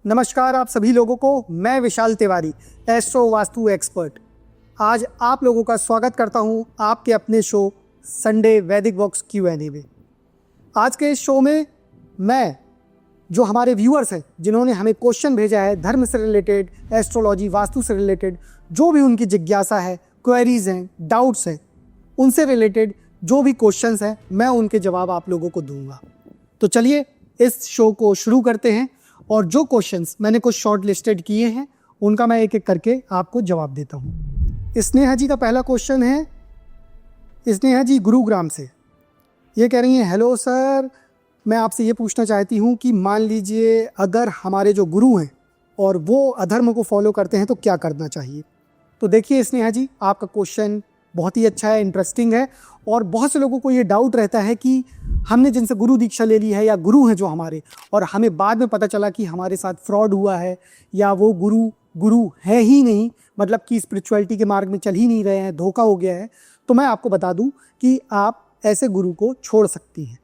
नमस्कार आप सभी लोगों को, मैं विशाल तिवारी, एस्ट्रो वास्तु एक्सपर्ट। आज आप लोगों का स्वागत करता हूं आपके अपने शो संडे वैदिक बॉक्स Q&A में। आज के इस शो में मैं जो हमारे व्यूअर्स हैं जिन्होंने हमें क्वेश्चन भेजा है धर्म से रिलेटेड, एस्ट्रोलॉजी, वास्तु से रिलेटेड, जो भी उनकी जिज्ञासा है, क्वेरीज हैं, डाउट्स हैं, उनसे रिलेटेड जो भी क्वेश्चंस हैं मैं उनके जवाब आप लोगों को दूंगा। तो चलिए इस शो को शुरू करते हैं और जो क्वेश्चंस मैंने कुछ शॉर्ट लिस्टेड किए हैं उनका मैं एक एक करके आपको जवाब देता हूँ। स्नेहा जी का पहला क्वेश्चन है, स्नेहा जी गुरुग्राम से। ये कह रही हैं, हेलो सर, मैं आपसे ये पूछना चाहती हूँ कि मान लीजिए अगर हमारे जो गुरु हैं और वो अधर्म को फॉलो करते हैं तो क्या करना चाहिए। तो देखिए स्नेहा जी, आपका क्वेश्चन बहुत ही अच्छा है, इंटरेस्टिंग है और बहुत से लोगों को ये डाउट रहता है कि हमने जिनसे गुरु दीक्षा ले ली है या गुरु हैं जो हमारे, और हमें बाद में पता चला कि हमारे साथ फ्रॉड हुआ है या वो गुरु है ही नहीं, मतलब कि स्पिरिचुअलिटी के मार्ग में चल ही नहीं रहे हैं, धोखा हो गया है। तो मैं आपको बता दूं कि आप ऐसे गुरु को छोड़ सकती हैं।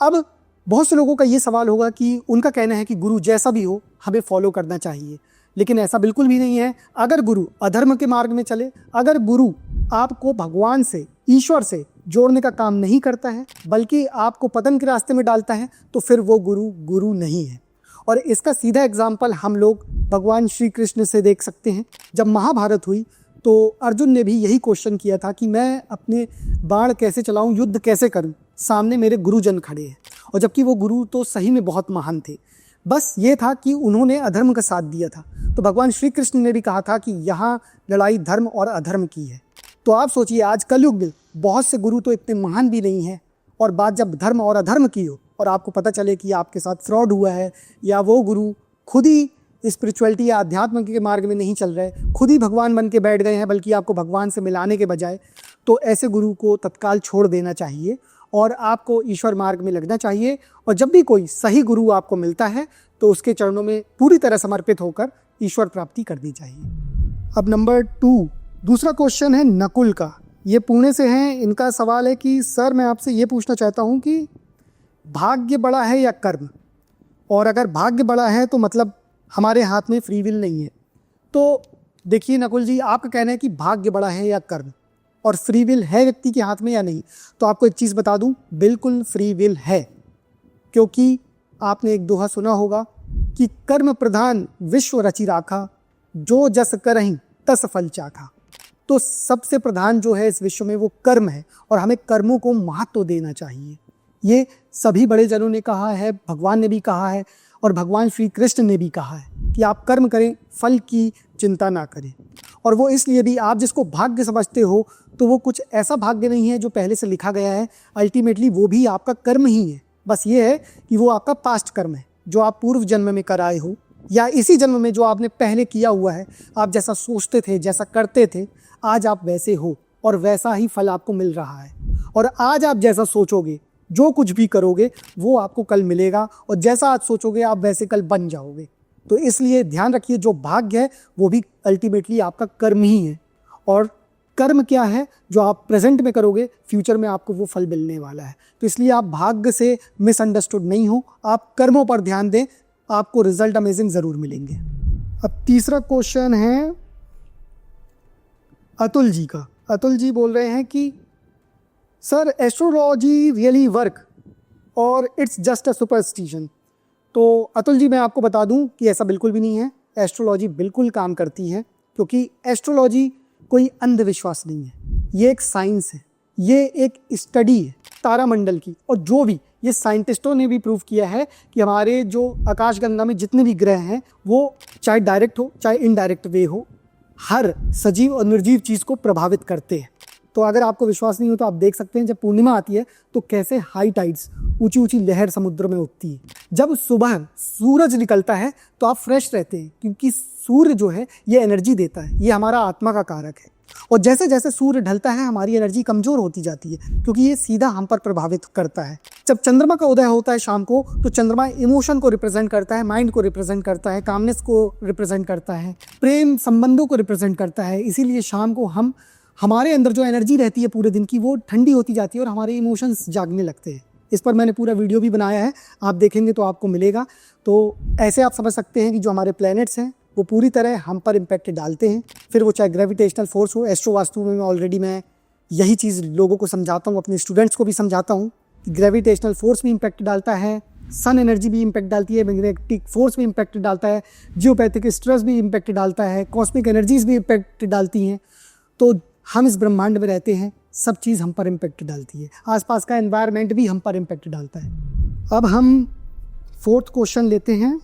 अब बहुत से लोगों का ये सवाल होगा कि उनका कहना है कि गुरु जैसा भी हो हमें फॉलो करना चाहिए, लेकिन ऐसा बिल्कुल भी नहीं है। अगर गुरु अधर्म के मार्ग में चले, अगर गुरु आपको भगवान से, ईश्वर से जोड़ने का काम नहीं करता है बल्कि आपको पतन के रास्ते में डालता है, तो फिर वो गुरु नहीं है। और इसका सीधा एग्जाम्पल हम लोग भगवान श्री कृष्ण से देख सकते हैं। जब महाभारत हुई तो अर्जुन ने भी यही क्वेश्चन किया था कि मैं अपने बाण कैसे चलाऊं, युद्ध कैसे करूं, सामने मेरे गुरुजन खड़े हैं। और जबकि वो गुरु तो सही में बहुत महान थे, बस ये था कि उन्होंने अधर्म का साथ दिया था। तो भगवान श्री कृष्ण ने भी कहा था कि यहाँ लड़ाई धर्म और अधर्म की है। तो आप सोचिए, आज कलयुग में बहुत से गुरु तो इतने महान भी नहीं हैं, और बात जब धर्म और अधर्म की हो और आपको पता चले कि आपके साथ फ्रॉड हुआ है या वो गुरु खुद ही स्पिरिचुअलिटी या अध्यात्म के मार्ग में नहीं चल रहे, खुद ही भगवान बन के बैठ गए हैं बल्कि आपको भगवान से मिलाने के बजाय, तो ऐसे गुरु को तत्काल छोड़ देना चाहिए और आपको ईश्वर मार्ग में लगना चाहिए। और जब भी कोई सही गुरु आपको मिलता है तो उसके चरणों में पूरी तरह समर्पित होकर ईश्वर प्राप्ति करनी चाहिए। अब नंबर 2, दूसरा क्वेश्चन है नकुल का। ये पुणे से हैं। इनका सवाल है कि सर मैं आपसे ये पूछना चाहता हूँ कि भाग्य बड़ा है या कर्म, और अगर भाग्य बड़ा है तो मतलब हमारे हाथ में फ्री विल नहीं है। तो देखिए नकुल जी, आपका कहना है कि भाग्य बड़ा है या कर्म, और फ्री विल है व्यक्ति के हाथ में या नहीं। तो आपको एक चीज़ बता दूं, बिल्कुल फ्री विल है, क्योंकि आपने एक दोहा सुना होगा कि कर्म प्रधान विश्व रचि राखा, जो जस करहीं तस फल चाखा। तो सबसे प्रधान जो है इस विश्व में वो कर्म है और हमें कर्मों को महत्व देना चाहिए। ये सभी बड़े जनों ने कहा है, भगवान ने भी कहा है और भगवान श्री कृष्ण ने भी कहा है कि आप कर्म करें, फल की चिंता ना करें। और वो इसलिए भी, आप जिसको भाग्य समझते हो तो वो कुछ ऐसा भाग्य नहीं है जो पहले से लिखा गया है, अल्टीमेटली वो भी आपका कर्म ही है। बस ये है कि वो आपका पास्ट कर्म है जो आप पूर्व जन्म में कराए हो या इसी जन्म में जो आपने पहले किया हुआ है। आप जैसा सोचते थे, जैसा करते थे, आज आप वैसे हो और वैसा ही फल आपको मिल रहा है। और आज आप जैसा सोचोगे, जो कुछ भी करोगे वो आपको कल मिलेगा, और जैसा आज सोचोगे आप वैसे कल बन जाओगे। तो इसलिए ध्यान रखिए, जो भाग्य है वो भी अल्टीमेटली आपका कर्म ही है। और कर्म क्या है, जो आप प्रेजेंट में करोगे फ्यूचर में आपको वो फल मिलने वाला है। तो इसलिए आप भाग्य से मिसअंडरस्टूड नहीं हो, आप कर्मों पर ध्यान दें, आपको रिजल्ट अमेजिंग ज़रूर मिलेंगे। अब तीसरा क्वेश्चन है अतुल जी का। अतुल जी बोल रहे हैं कि सर एस्ट्रोलॉजी रियली वर्क और इट्स जस्ट अ सुपरस्टिशन। तो अतुल जी, मैं आपको बता दूं कि ऐसा बिल्कुल भी नहीं है। एस्ट्रोलॉजी बिल्कुल काम करती है, क्योंकि एस्ट्रोलॉजी कोई अंधविश्वास नहीं है, ये एक साइंस है, ये एक स्टडी है तारामंडल की। और जो भी ये साइंटिस्टों ने भी प्रूव किया है कि हमारे जो आकाशगंगा में जितने भी ग्रह हैं वो चाहे डायरेक्ट हो चाहे इनडायरेक्ट वे हो, हर सजीव और निर्जीव चीज़ को प्रभावित करते हैं। तो अगर आपको विश्वास नहीं हो तो आप देख सकते हैं, जब पूर्णिमा आती है तो कैसे हाई टाइड्स, ऊंची ऊंची लहर समुद्र में उठती है। जब सुबह सूरज निकलता है तो आप फ्रेश रहते हैं, क्योंकि सूर्य जो है ये एनर्जी देता है, ये हमारा आत्मा का कारक है। और जैसे जैसे सूर्य ढलता है हमारी एनर्जी कमज़ोर होती जाती है, क्योंकि ये सीधा हम पर प्रभावित करता है। जब चंद्रमा का उदय होता है शाम को, तो चंद्रमा इमोशन को रिप्रेजेंट करता है, माइंड को रिप्रेजेंट करता है, कामनेस को रिप्रेजेंट करता है, प्रेम संबंधों को रिप्रेजेंट करता है। इसीलिए शाम को हमारे अंदर जो एनर्जी रहती है पूरे दिन की वो ठंडी होती जाती है और हमारे इमोशंस जागने लगते हैं। इस पर मैंने पूरा वीडियो भी बनाया है, आप देखेंगे तो आपको मिलेगा। तो ऐसे आप समझ सकते हैं कि जो हमारे प्लैनेट्स हैं वो पूरी तरह हम पर इम्पैक्ट डालते हैं, फिर वो चाहे ग्रेविटेशनल फोर्स हो। एस्ट्रो वास्तु में ऑलरेडी मैं यही चीज़ लोगों को समझाता हूँ, अपने स्टूडेंट्स को भी समझाता हूँ कि ग्रेविटेशनल फोर्स भी इम्पैक्ट डालता है, सन एनर्जी भी इम्पैक्ट डालती है, मैग्नेटिक फोर्स भी इम्पैक्ट डालता है, जियोपैथिक स्ट्रेस भी इम्पैक्ट डालता है, कॉस्मिक एनर्जीज भी इम्पैक्ट डालती हैं। तो हम इस ब्रह्मांड में रहते हैं, सब चीज़ हम पर इम्पैक्ट डालती है, आसपास का एनवायरनमेंट भी हम पर इम्पैक्ट डालता है। अब हम फोर्थ क्वेश्चन लेते हैं।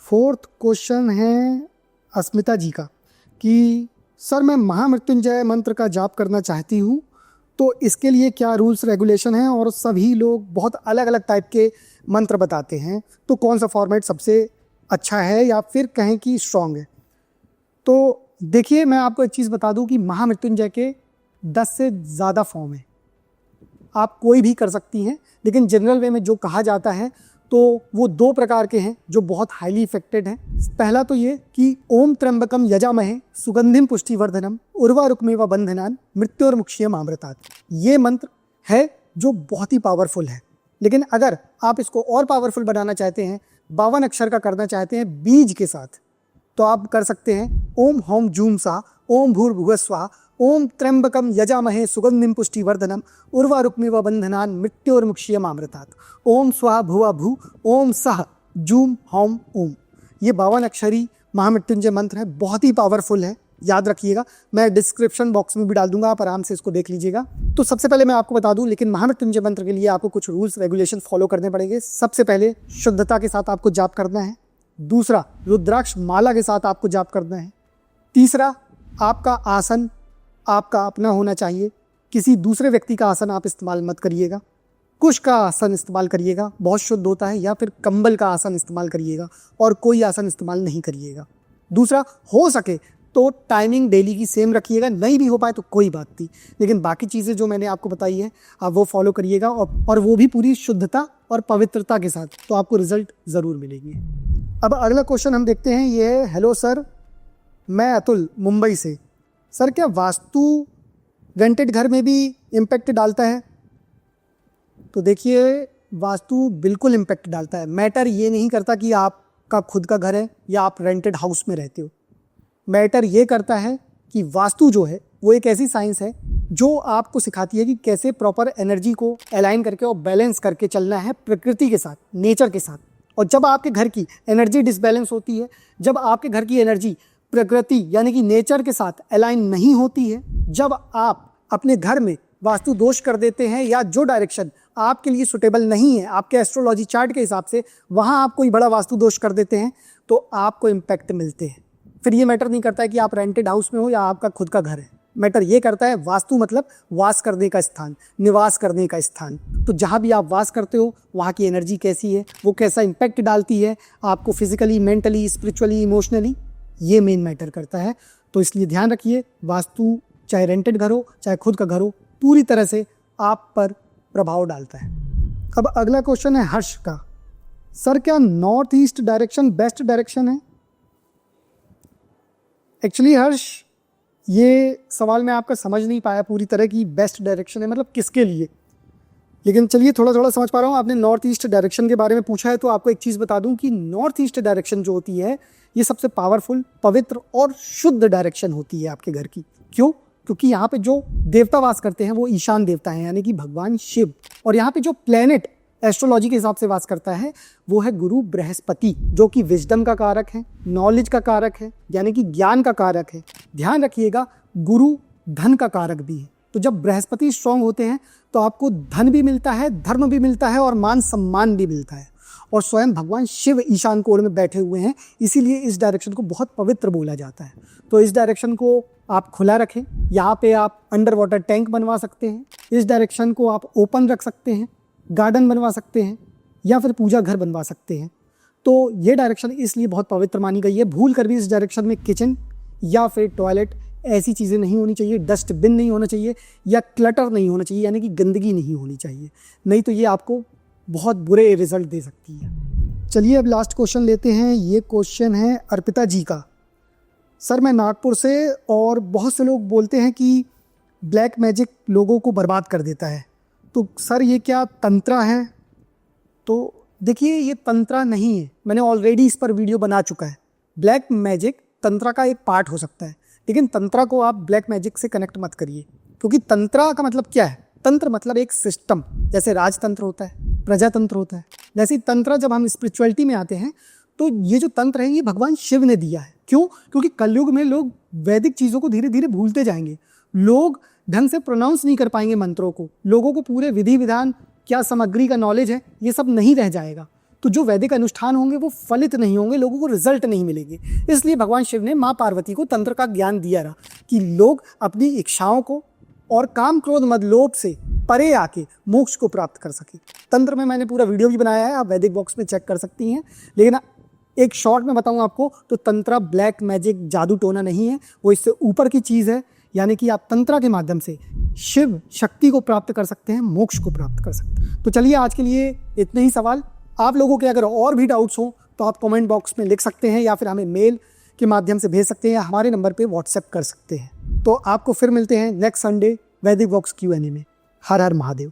फोर्थ क्वेश्चन है अस्मिता जी का कि सर मैं महामृत्युंजय मंत्र का जाप करना चाहती हूँ, तो इसके लिए क्या रूल्स रेगुलेशन हैं, और सभी लोग बहुत अलग अलग टाइप के मंत्र बताते हैं, तो कौन सा फॉर्मेट सबसे अच्छा है या फिर कहें कि स्ट्रॉन्ग है। तो देखिए, मैं आपको एक चीज़ बता दूं कि महामृत्युंजय के 10 से ज़्यादा फॉर्म हैं, आप कोई भी कर सकती हैं, लेकिन जनरल वे में जो कहा जाता है तो वो 2 प्रकार के हैं जो बहुत हाईली इफेक्टेड हैं। पहला तो ये कि ओम त्र्यंबकम यजामहे सुगंधिम पुष्टिवर्धनम उर्वारुकमेव बंधनान मृत्योर्मुक्षीयम अमृतात्। ये मंत्र है जो बहुत ही पावरफुल है, लेकिन अगर आप इसको और पावरफुल बनाना चाहते हैं, 52 अक्षर का करना चाहते हैं बीज के साथ, तो आप कर सकते हैं ओम हौम जूम सा ओम भूर्भुवः स्वः ओम त्र्यंबकम यजामहे सुगंधिम पुष्टिवर्धनम उर्वारुकमेव बंधनान मृत्योर्मुक्षीयम अमृतात्। ओम स्वाहा भुवा भू ओम सह जूम हौम ओम। ये 52 अक्षरी महामृत्युंजय मंत्र है, बहुत ही पावरफुल है, याद रखिएगा। मैं डिस्क्रिप्शन बॉक्स में भी डाल दूंगा, आप आराम से इसको देख लीजिएगा। तो सबसे पहले मैं आपको बता दूं, लेकिन महामृत्युंजय मंत्र के लिए आपको कुछ रूल्स रेगुलेशन फॉलो करने पड़ेंगे। सबसे पहले शुद्धता के साथ आपको जाप करना है। दूसरा, रुद्राक्ष माला के साथ आपको जाप करना है। तीसरा, आपका आसन आपका अपना होना चाहिए, किसी दूसरे व्यक्ति का आसन आप इस्तेमाल मत करिएगा। कुश का आसन इस्तेमाल करिएगा, बहुत शुद्ध होता है, या फिर कंबल का आसन इस्तेमाल करिएगा, और कोई आसन इस्तेमाल नहीं करिएगा। दूसरा, हो सके तो टाइमिंग डेली की सेम रखिएगा, नहीं भी हो पाए तो कोई बात नहीं, लेकिन बाकी चीज़ें जो मैंने आपको बताई है आप वो फॉलो करिएगा, और वो भी पूरी शुद्धता और पवित्रता के साथ, तो आपको रिजल्ट ज़रूर मिलेंगे। अब अगला क्वेश्चन हम देखते हैं, ये है हेलो सर, मैं अतुल मुंबई से। सर क्या वास्तु रेंटेड घर में भी इम्पैक्ट डालता है? तो देखिए, वास्तु बिल्कुल इम्पैक्ट डालता है। मैटर ये नहीं करता कि आपका खुद का घर है या आप रेंटेड हाउस में रहते हो। मैटर ये करता है कि वास्तु जो है वो एक ऐसी साइंस है जो आपको सिखाती है कि कैसे प्रॉपर एनर्जी को अलाइन करके और बैलेंस करके चलना है प्रकृति के साथ, नेचर के साथ। और जब आपके घर की एनर्जी डिसबैलेंस होती है, जब आपके घर की एनर्जी प्रकृति यानी कि नेचर के साथ अलाइन नहीं होती है, जब आप अपने घर में वास्तु दोष कर देते हैं, या जो डायरेक्शन आपके लिए सुटेबल नहीं है आपके एस्ट्रोलॉजी चार्ट के हिसाब से, वहाँ आप कोई बड़ा वास्तु दोष कर देते हैं, तो आपको इम्पैक्ट मिलते हैं। फिर ये मैटर नहीं करता है कि आप रेंटेड हाउस में हो या आपका खुद का घर है, मैटर ये करता है वास्तु मतलब वास करने का स्थान, निवास करने का स्थान। तो जहाँ भी आप वास करते हो वहाँ की एनर्जी कैसी है, वो कैसा इम्पैक्ट डालती है आपको फिजिकली, मेंटली, स्पिरिचुअली, इमोशनली, ये मेन मैटर करता है। तो इसलिए ध्यान रखिए, वास्तु चाहे रेंटेड घर हो चाहे खुद का घर हो, पूरी तरह से आप पर प्रभाव डालता है। अब अगला क्वेश्चन है हर्ष का। सर क्या north east direction best direction है? एक्चुअली हर्ष, ये सवाल मैं आपका समझ नहीं पाया पूरी तरह की बेस्ट डायरेक्शन है मतलब किसके लिए, लेकिन चलिए थोड़ा थोड़ा समझ पा रहा हूँ। आपने नॉर्थ ईस्ट डायरेक्शन के बारे में पूछा है, तो आपको एक चीज़ बता दूं कि नॉर्थ ईस्ट डायरेक्शन जो होती है ये सबसे पावरफुल, पवित्र और शुद्ध डायरेक्शन होती है आपके घर की। क्यों? क्योंकि यहाँ पे जो देवता वास करते हैं वो ईशान देवता हैं, यानी कि भगवान शिव। और यहाँ पे जो प्लेनेट एस्ट्रोलॉजी के हिसाब से वास करता है वो है गुरु बृहस्पति, जो कि विजडम का कारक है, नॉलेज का कारक है, यानी कि ज्ञान का कारक है। ध्यान रखिएगा, गुरु धन का कारक भी है। तो जब बृहस्पति स्ट्रांग होते हैं तो आपको धन भी मिलता है, धर्म भी मिलता है और मान सम्मान भी मिलता है। और स्वयं भगवान शिव ईशान कोण में बैठे हुए हैं, इसीलिए इस डायरेक्शन को बहुत पवित्र बोला जाता है। तो इस डायरेक्शन को आप खुला रखें, यहाँ पे आप अंडर वाटर टैंक बनवा सकते हैं, इस डायरेक्शन को आप ओपन रख सकते हैं, गार्डन बनवा सकते हैं, या फिर पूजा घर बनवा सकते हैं। तो ये डायरेक्शन इसलिए बहुत पवित्र मानी गई है। भूल कर भी इस डायरेक्शन में किचन या फिर टॉयलेट ऐसी चीज़ें नहीं होनी चाहिए, डस्टबिन नहीं होना चाहिए, या क्लटर नहीं होना चाहिए, यानी कि गंदगी नहीं होनी चाहिए, नहीं तो ये आपको बहुत बुरे रिजल्ट दे सकती है। चलिए अब लास्ट क्वेश्चन लेते हैं। ये क्वेश्चन है अर्पिता जी का। सर मैं नागपुर से, और बहुत से लोग बोलते हैं कि ब्लैक मैजिक लोगों को बर्बाद कर देता है, तो सर ये क्या तंत्रा है? तो देखिए ये तंत्रा नहीं है, मैंने ऑलरेडी इस पर वीडियो बना चुका है। ब्लैक मैजिक तंत्रा का एक पार्ट हो सकता है, लेकिन तंत्रा को आप ब्लैक मैजिक से कनेक्ट मत करिए, क्योंकि तंत्रा का मतलब क्या है? तंत्र मतलब एक सिस्टम, जैसे राजतंत्र होता है, प्रजातंत्र होता है, जैसे तंत्रा जब हम स्पिरिचुअलिटी में आते हैं तो ये जो तंत्र है ये भगवान शिव ने दिया है। क्यों? क्योंकि कलयुग में लोग वैदिक चीज़ों को धीरे धीरे भूलते जाएंगे, लोग ढंग से प्रोनाउंस नहीं कर पाएंगे मंत्रों को, लोगों को पूरे विधि विधान क्या सामग्री का नॉलेज है ये सब नहीं रह जाएगा, तो जो वैदिक अनुष्ठान होंगे वो फलित नहीं होंगे, लोगों को रिजल्ट नहीं मिलेंगे। इसलिए भगवान शिव ने माँ पार्वती को तंत्र का ज्ञान दिया रहा कि लोग अपनी इच्छाओं को और काम क्रोध मद लोभ से परे आके मोक्ष को प्राप्त कर सके। तंत्र में मैंने पूरा वीडियो भी बनाया है, आप वैदिक बॉक्स में चेक कर सकती हैं, लेकिन एक शॉर्ट में बताऊं आपको तो तंत्रा ब्लैक मैजिक जादू टोना नहीं है, वो इससे ऊपर की चीज़ है। यानी कि आप तंत्रा के माध्यम से शिव शक्ति को प्राप्त कर सकते हैं, मोक्ष को प्राप्त कर सकते हैं। तो चलिए आज के लिए इतने ही सवाल। आप लोगों के अगर और भी डाउट्स हों तो आप कमेंट बॉक्स में लिख सकते हैं, या फिर हमें मेल के माध्यम से भेज सकते हैं, या हमारे नंबर पे व्हाट्सएप कर सकते हैं। तो आपको फिर मिलते हैं नेक्स्ट संडे वैदिक बॉक्स Q&A में। हर हर महादेव।